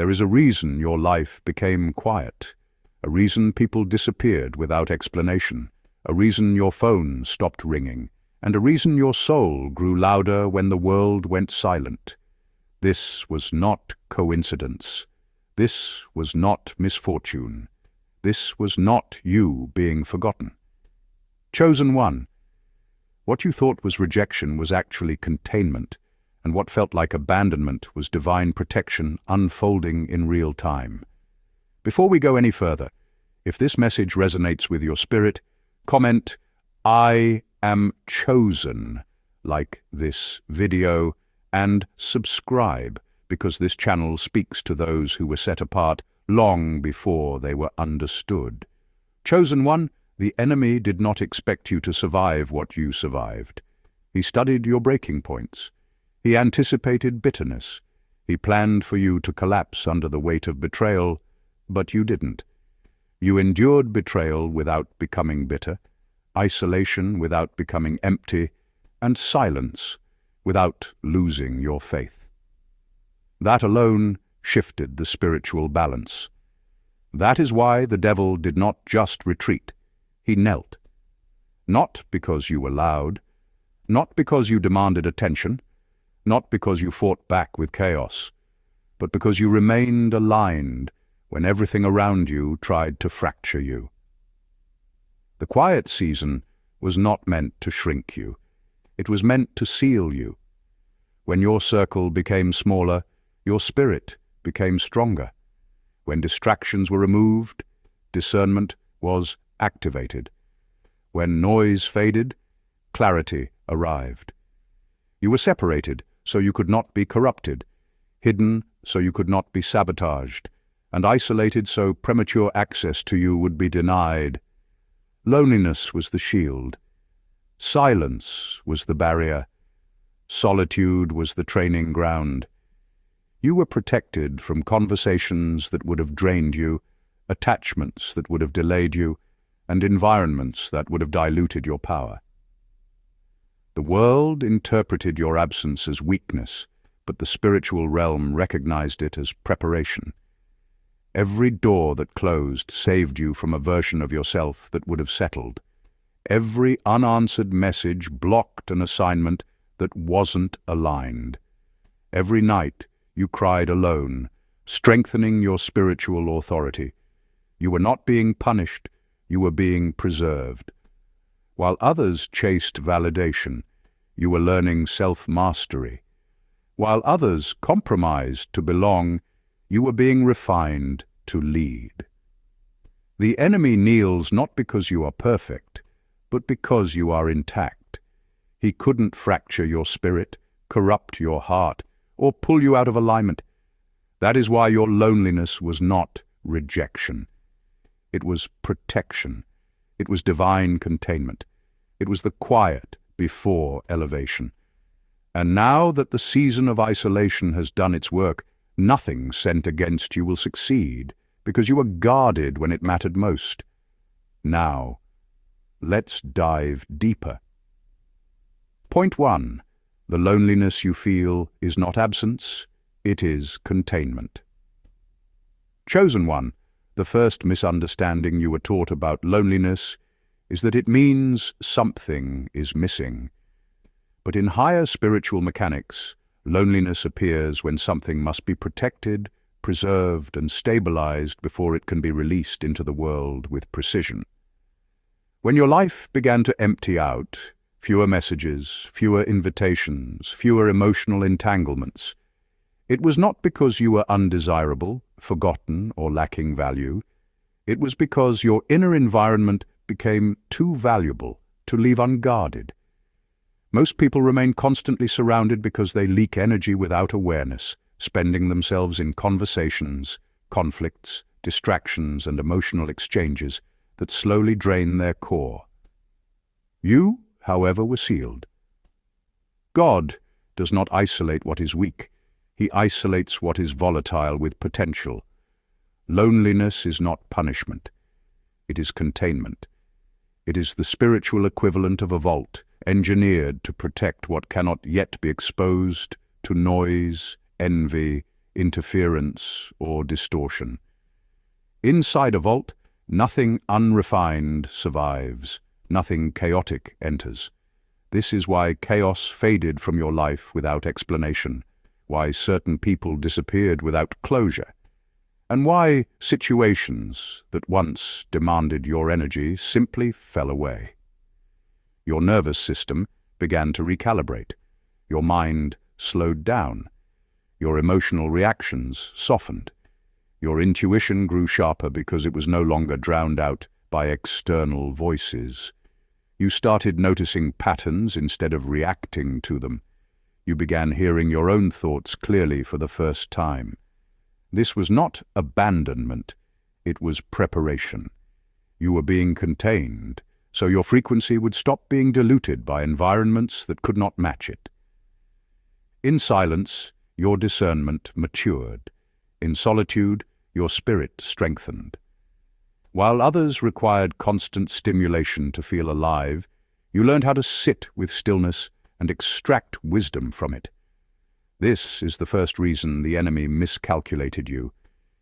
There is a reason your life became quiet, a reason people disappeared without explanation, a reason your phone stopped ringing, and a reason your soul grew louder when the world went silent. This was not coincidence. This was not misfortune. This was not you being forgotten. Chosen one. What you thought was rejection was actually containment, and what felt like abandonment was divine protection unfolding in real time. Before we go any further, if this message resonates with your spirit, comment, "I am chosen," like this video, and subscribe, because this channel speaks to those who were set apart long before they were understood. Chosen one, the enemy did not expect you to survive what you survived. He studied your breaking points. He anticipated bitterness. He planned for you to collapse under the weight of betrayal, but you didn't. You endured betrayal without becoming bitter, isolation without becoming empty, and silence without losing your faith. That alone shifted the spiritual balance. That is why the devil did not just retreat. He knelt. Not because you were loud, not because you demanded attention, not because you fought back with chaos, but because you remained aligned when everything around you tried to fracture you. The quiet season was not meant to shrink you. It was meant to seal you. When your circle became smaller, your spirit became stronger. When distractions were removed, discernment was activated. When noise faded, clarity arrived. You were separated so you could not be corrupted, hidden so you could not be sabotaged, and isolated so premature access to you would be denied. Loneliness was the shield. Silence was the barrier. Solitude was the training ground. You were protected from conversations that would have drained you, attachments that would have delayed you, and environments that would have diluted your power. The world interpreted your absence as weakness, but the spiritual realm recognized it as preparation. Every door that closed saved you from a version of yourself that would have settled. Every unanswered message blocked an assignment that wasn't aligned. Every night you cried alone, strengthening your spiritual authority. You were not being punished, you were being preserved. While others chased validation, you were learning self-mastery. While others compromised to belong, you were being refined to lead. The enemy kneels not because you are perfect, but because you are intact. He couldn't fracture your spirit, corrupt your heart, or pull you out of alignment. That is why your loneliness was not rejection. It was protection. It was divine containment. It was the quiet before elevation. And now that the season of isolation has done its work, nothing sent against you will succeed, because you were guarded when it mattered most. Now, let's dive deeper. Point 1. The loneliness you feel is not absence, it is containment. Chosen one, the first misunderstanding you were taught about loneliness is that it means something is missing. But in higher spiritual mechanics, loneliness appears when something must be protected, preserved, and stabilized before it can be released into the world with precision. When your life began to empty out, fewer messages, fewer invitations, fewer emotional entanglements, it was not because you were undesirable, forgotten, or lacking value. It was because your inner environment became too valuable to leave unguarded. Most people remain constantly surrounded because they leak energy without awareness, spending themselves in conversations, conflicts, distractions, and emotional exchanges that slowly drain their core. You, however, were sealed. God does not isolate what is weak. He isolates what is volatile with potential. Loneliness is not punishment. It is containment. It is the spiritual equivalent of a vault, engineered to protect what cannot yet be exposed to noise, envy, interference, or distortion. Inside a vault, nothing unrefined survives, nothing chaotic enters. This is why chaos faded from your life without explanation, why certain people disappeared without closure, and why situations that once demanded your energy simply fell away. Your nervous system began to recalibrate. Your mind slowed down. Your emotional reactions softened. Your intuition grew sharper because it was no longer drowned out by external voices. You started noticing patterns instead of reacting to them. You began hearing your own thoughts clearly for the first time. This was not abandonment, it was preparation. You were being contained, so your frequency would stop being diluted by environments that could not match it. In silence, your discernment matured. In solitude, your spirit strengthened. While others required constant stimulation to feel alive, you learned how to sit with stillness and extract wisdom from it. This is the first reason the enemy miscalculated you.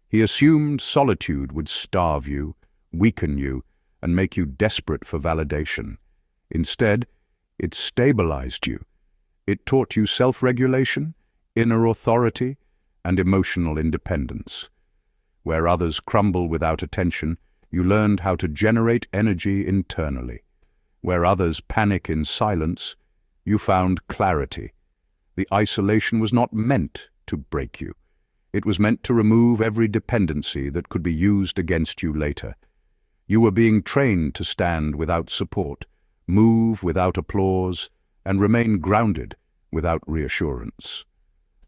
He assumed solitude would starve you, weaken you, and make you desperate for validation. Instead, it stabilized you. It taught you self-regulation, inner authority, and emotional independence. Where others crumble without attention, you learned how to generate energy internally. Where others panic in silence, you found clarity. The isolation was not meant to break you. It was meant to remove every dependency that could be used against you later. You were being trained to stand without support, move without applause, and remain grounded without reassurance.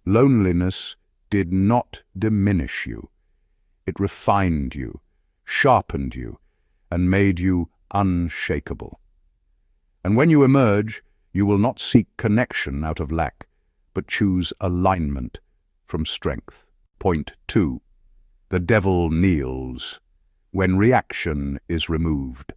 Loneliness did not diminish you. It refined you, sharpened you, and made you unshakable. And when you emerge, you will not seek connection out of lack, but choose alignment from strength. Point 2. The devil kneels when reaction is removed.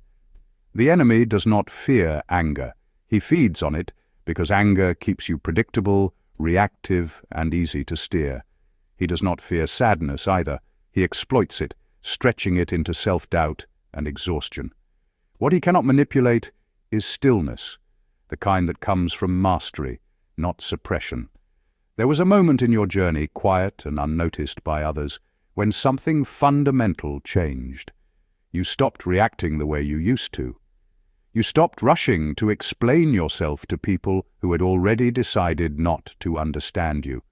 The enemy does not fear anger. He feeds on it because anger keeps you predictable, reactive, and easy to steer. He does not fear sadness either. He exploits it, stretching it into self-doubt and exhaustion. What he cannot manipulate is stillness, the kind that comes from mastery, not suppression. There was a moment in your journey, quiet and unnoticed by others, when something fundamental changed. You stopped reacting the way you used to. You stopped rushing to explain yourself to people who had already decided not to understand you.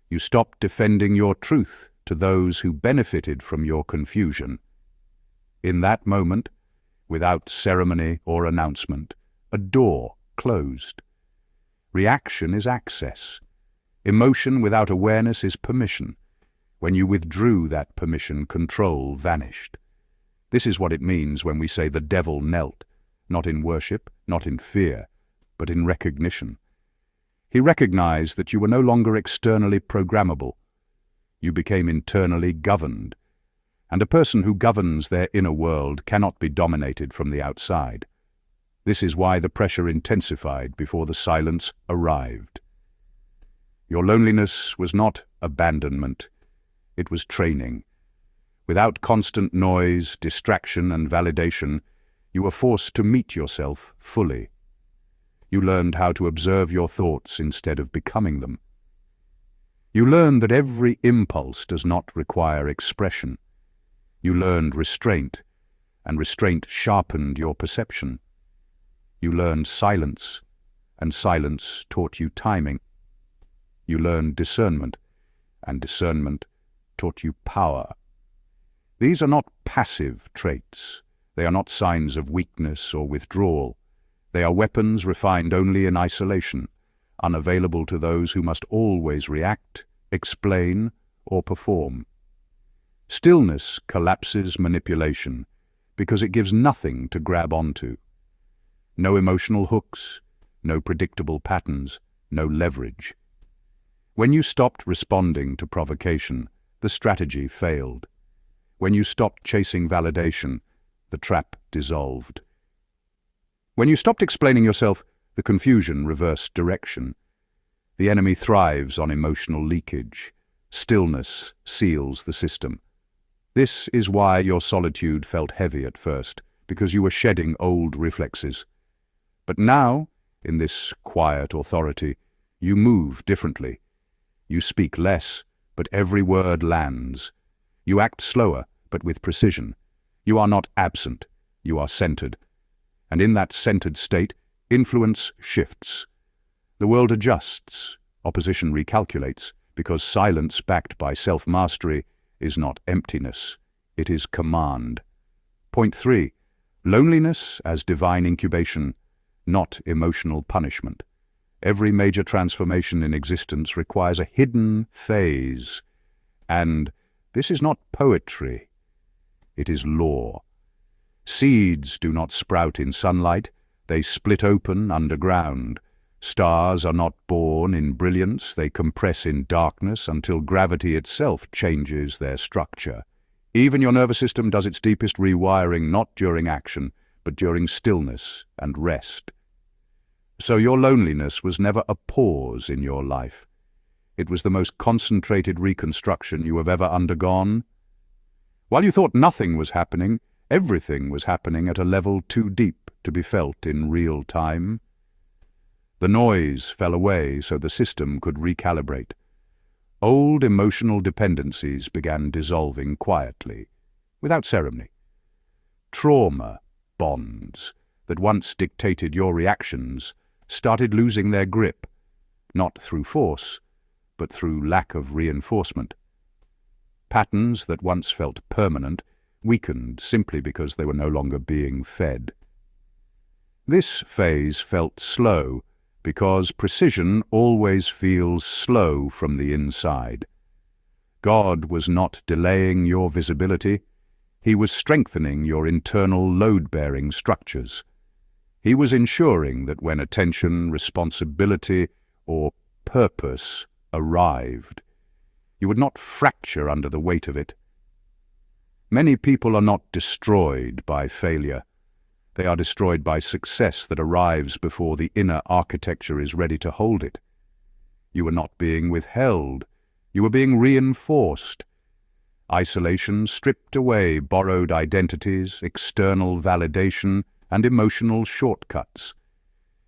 You stopped defending your truth to those who benefited from your confusion. In that moment, without ceremony or announcement, a door closed. Reaction is access. Emotion without awareness is permission. When you withdrew that permission, control vanished. This is what it means when we say the devil knelt, not in worship, not in fear, but in recognition. He recognized that you were no longer externally programmable. You became internally governed, and a person who governs their inner world cannot be dominated from the outside. This is why the pressure intensified before the silence arrived. Your loneliness was not abandonment, it was training. Without constant noise, distraction, and validation, you were forced to meet yourself fully. You learned how to observe your thoughts instead of becoming them. You learned that every impulse does not require expression. You learned restraint, and restraint sharpened your perception. You learned silence, and silence taught you timing. You learned discernment, and discernment taught you power. These are not passive traits. They are not signs of weakness or withdrawal. They are weapons refined only in isolation, unavailable to those who must always react, explain, or perform. Stillness collapses manipulation because it gives nothing to grab onto. No emotional hooks, no predictable patterns, no leverage. When you stopped responding to provocation, the strategy failed. When you stopped chasing validation, the trap dissolved. When you stopped explaining yourself, the confusion reversed direction. The enemy thrives on emotional leakage. Stillness seals the system. This is why your solitude felt heavy at first, because you were shedding old reflexes. But now, in this quiet authority, you move differently. You speak less, but every word lands. You act slower, but with precision. You are not absent, you are centered. And in that centered state, influence shifts. The world adjusts, opposition recalculates, because silence backed by self-mastery is not emptiness, it is command. Point 3. Loneliness as divine incubation, not emotional punishment. Every major transformation in existence requires a hidden phase. And this is not poetry, it is law. Seeds do not sprout in sunlight, they split open underground. Stars are not born in brilliance, they compress in darkness until gravity itself changes their structure. Even your nervous system does its deepest rewiring not during action, but during stillness and rest. So your loneliness was never a pause in your life. It was the most concentrated reconstruction you have ever undergone. While you thought nothing was happening, everything was happening at a level too deep to be felt in real time. The noise fell away so the system could recalibrate. Old emotional dependencies began dissolving quietly, without ceremony. Trauma bonds that once dictated your reactions started losing their grip, not through force, but through lack of reinforcement. Patterns that once felt permanent weakened simply because they were no longer being fed. This phase felt slow, because precision always feels slow from the inside. God was not delaying your visibility, He was strengthening your internal load-bearing structures. He was ensuring that when attention, responsibility, or purpose arrived, you would not fracture under the weight of it. Many people are not destroyed by failure. They are destroyed by success that arrives before the inner architecture is ready to hold it. You were not being withheld. You were being reinforced. Isolation stripped away borrowed identities, external validation, and emotional shortcuts.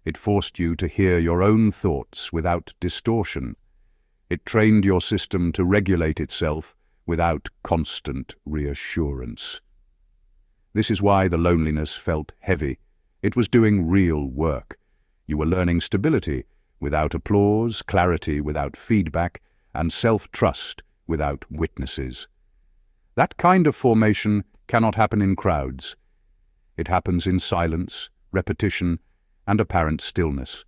It forced you to hear your own thoughts without distortion. It trained your system to regulate itself without constant reassurance. This is why the loneliness felt heavy. It was doing real work. You were learning stability without applause, clarity without feedback, and self-trust without witnesses. That kind of formation cannot happen in crowds. It happens in silence, repetition, and apparent stillness.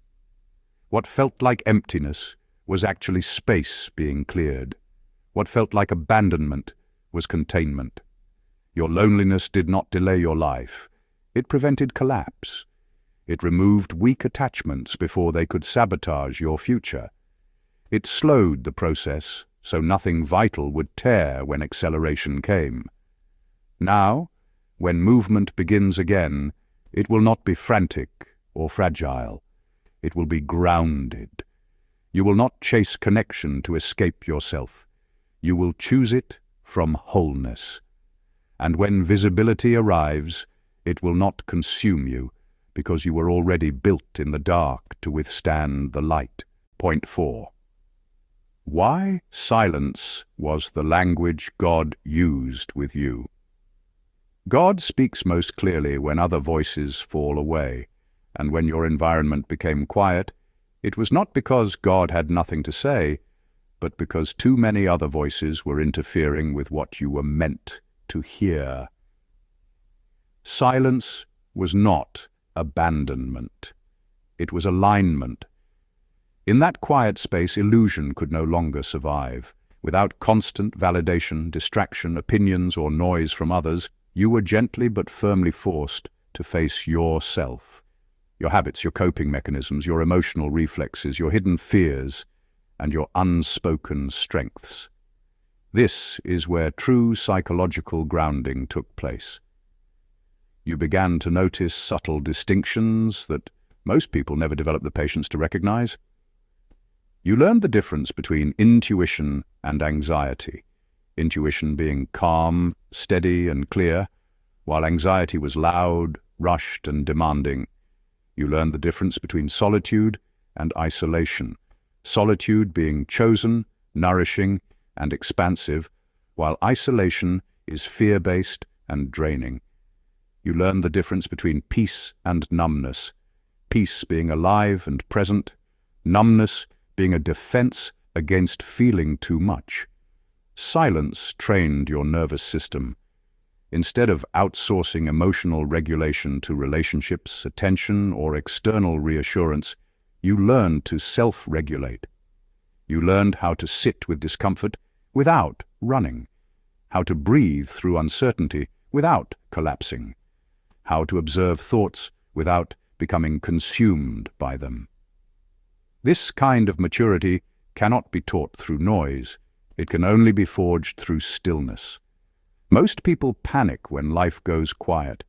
What felt like emptiness was actually space being cleared. What felt like abandonment was containment. Your loneliness did not delay your life. It prevented collapse. It removed weak attachments before they could sabotage your future. It slowed the process so nothing vital would tear when acceleration came. Now, when movement begins again, it will not be frantic or fragile. It will be grounded. You will not chase connection to escape yourself. You will choose it from wholeness. And when visibility arrives, it will not consume you, because you were already built in the dark to withstand the light. Point 4. Why silence was the language God used with you. God speaks most clearly when other voices fall away, and when your environment became quiet, it was not because God had nothing to say, but because too many other voices were interfering with what you were meant to hear. Silence was not abandonment. It was alignment. In that quiet space, illusion could no longer survive. Without constant validation, distraction, opinions, or noise from others, you were gently but firmly forced to face yourself. Your habits, your coping mechanisms, your emotional reflexes, your hidden fears, and your unspoken strengths. This is where true psychological grounding took place. You began to notice subtle distinctions that most people never develop the patience to recognize. You learned the difference between intuition and anxiety. Intuition being calm, steady, and clear, while anxiety was loud, rushed, and demanding. You learned the difference between solitude and isolation. Solitude being chosen, nourishing, and expansive, while isolation is fear-based and draining. You learned the difference between peace and numbness. Peace being alive and present, numbness being a defense against feeling too much. Silence trained your nervous system. Instead of outsourcing emotional regulation to relationships, attention, or external reassurance, you learned to self-regulate. You learned how to sit with discomfort without running, how to breathe through uncertainty without collapsing, how to observe thoughts without becoming consumed by them. This kind of maturity cannot be taught through noise. It can only be forged through stillness. Most people panic when life goes quiet.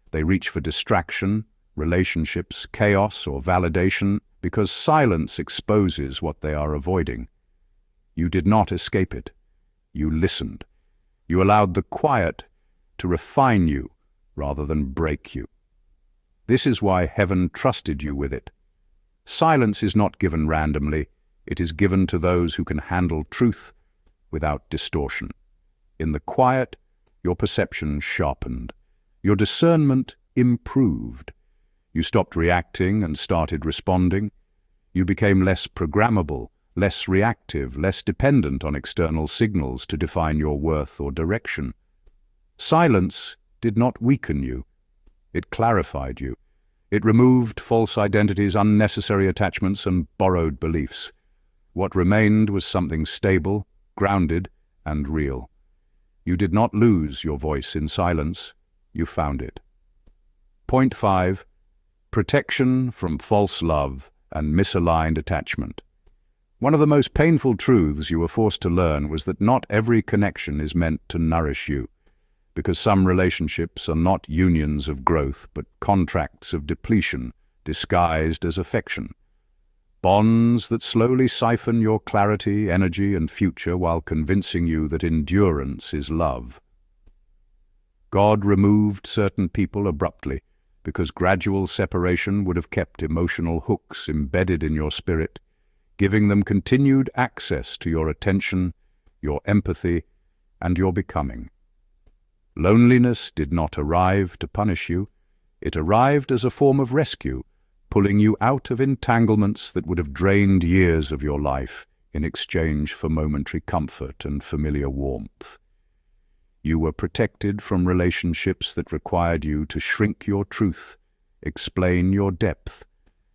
They reach for distraction, relationships, chaos, or validation because silence exposes what they are avoiding. You did not escape it. You listened. You allowed the quiet to refine you rather than break you. This is why heaven trusted you with it. Silence is not given randomly. It is given to those who can handle truth without distortion. In the quiet, your perception sharpened. Your discernment improved. You stopped reacting and started responding. You became less programmable, less reactive, less dependent on external signals to define your worth or direction. Silence did not weaken you. It clarified you. It removed false identities, unnecessary attachments, and borrowed beliefs. What remained was something stable, grounded, and real. You did not lose your voice in silence. You found it. Point 5. Protection from false love and misaligned attachment. One of the most painful truths you were forced to learn was that not every connection is meant to nourish you, because some relationships are not unions of growth, but contracts of depletion, disguised as affection. Bonds that slowly siphon your clarity, energy, and future while convincing you that endurance is love. God removed certain people abruptly, because gradual separation would have kept emotional hooks embedded in your spirit, giving them continued access to your attention, your empathy, and your becoming. Loneliness did not arrive to punish you. It arrived as a form of rescue, pulling you out of entanglements that would have drained years of your life in exchange for momentary comfort and familiar warmth. You were protected from relationships that required you to shrink your truth, explain your depth,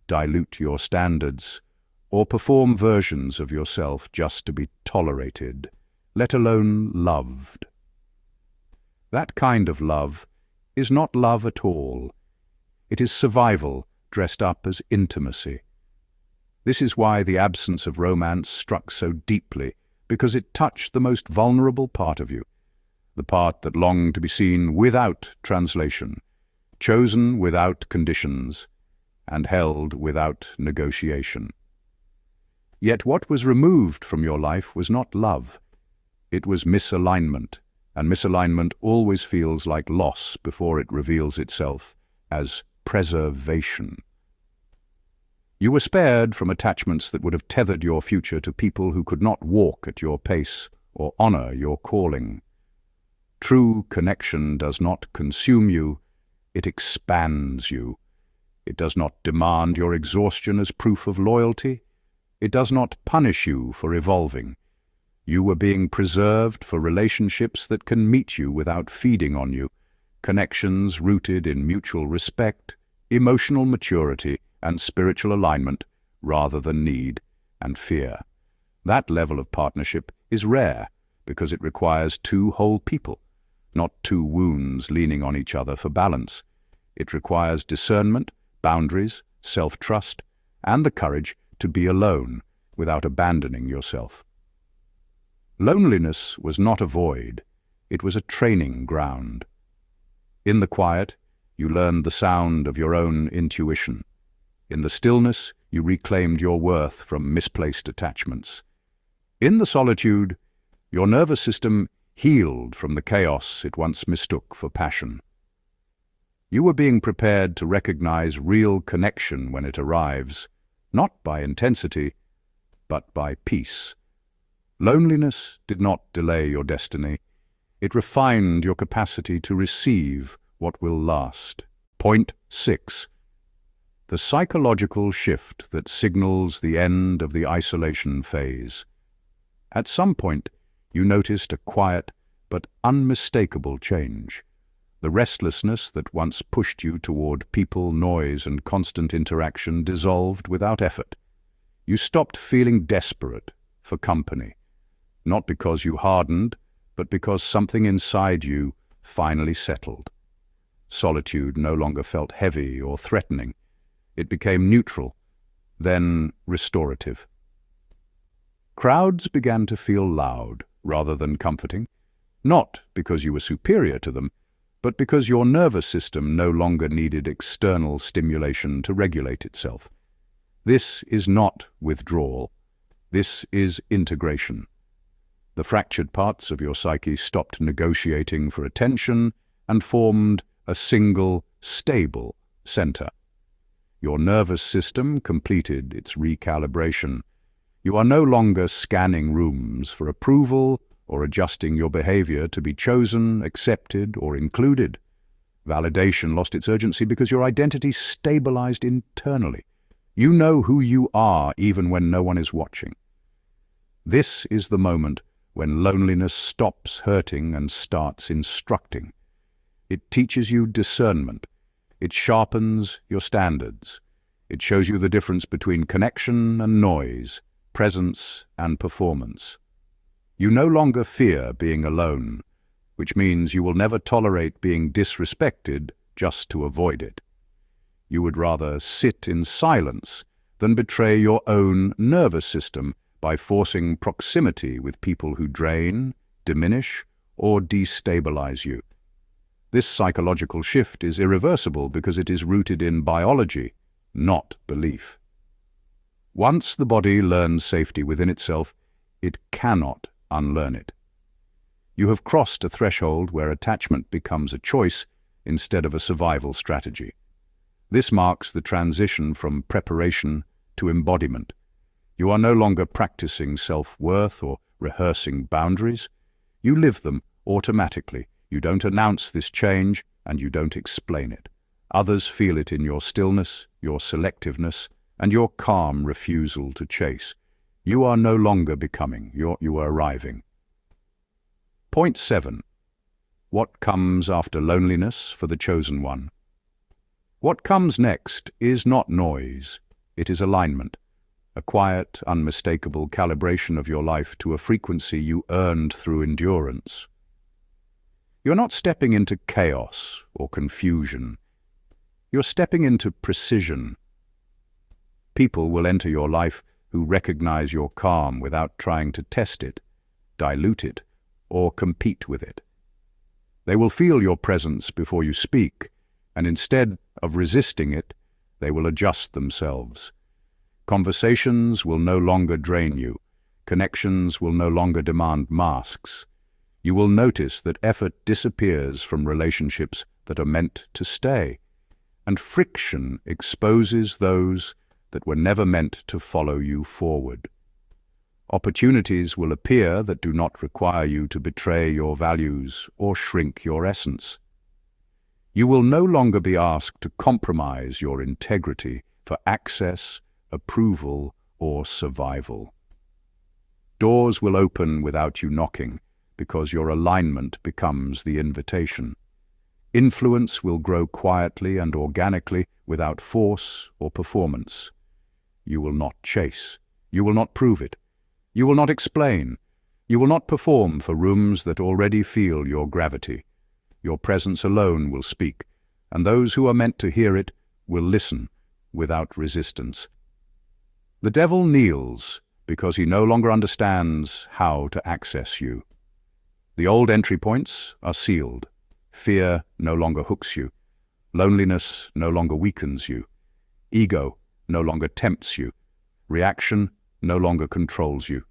dilute your standards, or perform versions of yourself just to be tolerated, let alone loved. That kind of love is not love at all. It is survival dressed up as intimacy. This is why the absence of romance struck so deeply, because it touched the most vulnerable part of you, the part that longed to be seen without translation, chosen without conditions, and held without negotiation. Yet what was removed from your life was not love. It was misalignment, and misalignment always feels like loss before it reveals itself as preservation. You were spared from attachments that would have tethered your future to people who could not walk at your pace or honor your calling. True connection does not consume you, it expands you. It does not demand your exhaustion as proof of loyalty. It does not punish you for evolving. You were being preserved for relationships that can meet you without feeding on you, connections rooted in mutual respect, emotional maturity, and spiritual alignment, rather than need and fear. That level of partnership is rare because it requires two whole people, not two wounds leaning on each other for balance. It requires discernment, boundaries, self-trust, and the courage to be alone without abandoning yourself. Loneliness was not a void, it was a training ground. In the quiet, you learned the sound of your own intuition. In the stillness, You reclaimed your worth from misplaced attachments. In the solitude, your nervous system healed from the chaos it once mistook for passion. You were being prepared to recognize real connection when it arrives, not by intensity, but by peace. Loneliness did not delay your destiny. It refined your capacity to receive what will last. Point 6. The psychological shift that signals the end of the isolation phase. At some point, you noticed a quiet but unmistakable change. The restlessness that once pushed you toward people, noise, and constant interaction dissolved without effort. You stopped feeling desperate for company, not because you hardened, but because something inside you finally settled. Solitude no longer felt heavy or threatening. It became neutral, then restorative. Crowds began to feel loud rather than comforting, not because you were superior to them, but because your nervous system no longer needed external stimulation to regulate itself. This is not withdrawal. This is integration. The fractured parts of your psyche stopped negotiating for attention and formed a single, stable center. Your nervous system completed its recalibration. You are no longer scanning rooms for approval or adjusting your behavior to be chosen, accepted, or included. Validation lost its urgency because your identity stabilized internally. You know who you are even when no one is watching. This is the moment when loneliness stops hurting and starts instructing. It teaches you discernment. It sharpens your standards. It shows you the difference between connection and noise, presence and performance. You no longer fear being alone, which means you will never tolerate being disrespected just to avoid it. You would rather sit in silence than betray your own nervous system by forcing proximity with people who drain, diminish, or destabilize you. This psychological shift is irreversible because it is rooted in biology, not belief. Once the body learns safety within itself, it cannot unlearn it. You have crossed a threshold where attachment becomes a choice instead of a survival strategy. This marks the transition from preparation to embodiment. You are no longer practicing self-worth or rehearsing boundaries. You live them automatically. You don't announce this change, and you don't explain it. Others feel it in your stillness, your selectiveness, and your calm refusal to chase. You are no longer becoming, you are arriving. Point 7. What comes after loneliness for the chosen one? What comes next is not noise, it is alignment. A quiet, unmistakable calibration of your life to a frequency you earned through endurance. You're not stepping into chaos or confusion. You're stepping into precision. People will enter your life who recognize your calm without trying to test it, dilute it, or compete with it. They will feel your presence before you speak, and instead of resisting it, they will adjust themselves. Conversations will no longer drain you. Connections will no longer demand masks. You will notice that effort disappears from relationships that are meant to stay, and friction exposes those that were never meant to follow you forward. Opportunities will appear that do not require you to betray your values or shrink your essence. You will no longer be asked to compromise your integrity for access, approval, or survival. Doors will open without you knocking, because your alignment becomes the invitation. Influence will grow quietly and organically without force or performance. You will not chase. You will not prove it. You will not explain. You will not perform for rooms that already feel your gravity. Your presence alone will speak, and those who are meant to hear it will listen without resistance. The devil kneels because he no longer understands how to access you. The old entry points are sealed. Fear no longer hooks you. Loneliness no longer weakens you. Ego no longer tempts you. Reaction no longer controls you.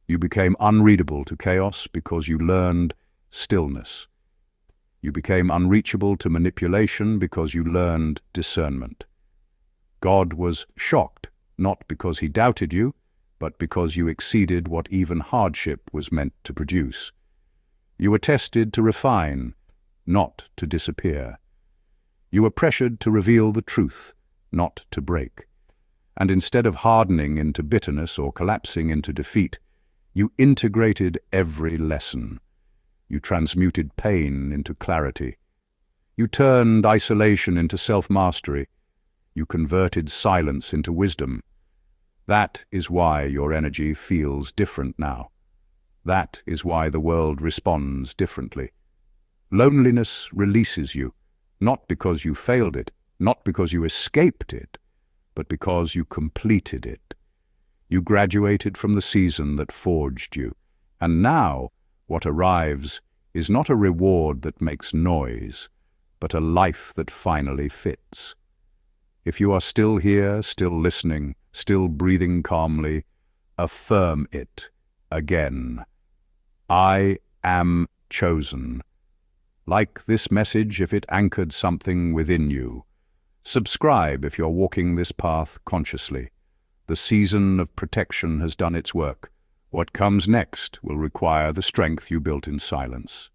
You became unreadable to chaos because you learned stillness. You became unreachable to manipulation because you learned discernment. God was shocked, not because he doubted you, but because you exceeded what even hardship was meant to produce. You were tested to refine, not to disappear. You were pressured to reveal the truth, not to break. And instead of hardening into bitterness or collapsing into defeat, you integrated every lesson. You transmuted pain into clarity. You turned isolation into self-mastery. You converted silence into wisdom. That is why your energy feels different now. That is why the world responds differently. Loneliness releases you, not because you failed it, not because you escaped it, but because you completed it. You graduated from the season that forged you, and now what arrives is not a reward that makes noise, but a life that finally fits. If you are still here, still listening, still breathing calmly, affirm it again. I am chosen. Like this message if it anchored something within you. Subscribe if you're walking this path consciously. The season of protection has done its work. What comes next will require the strength you built in silence.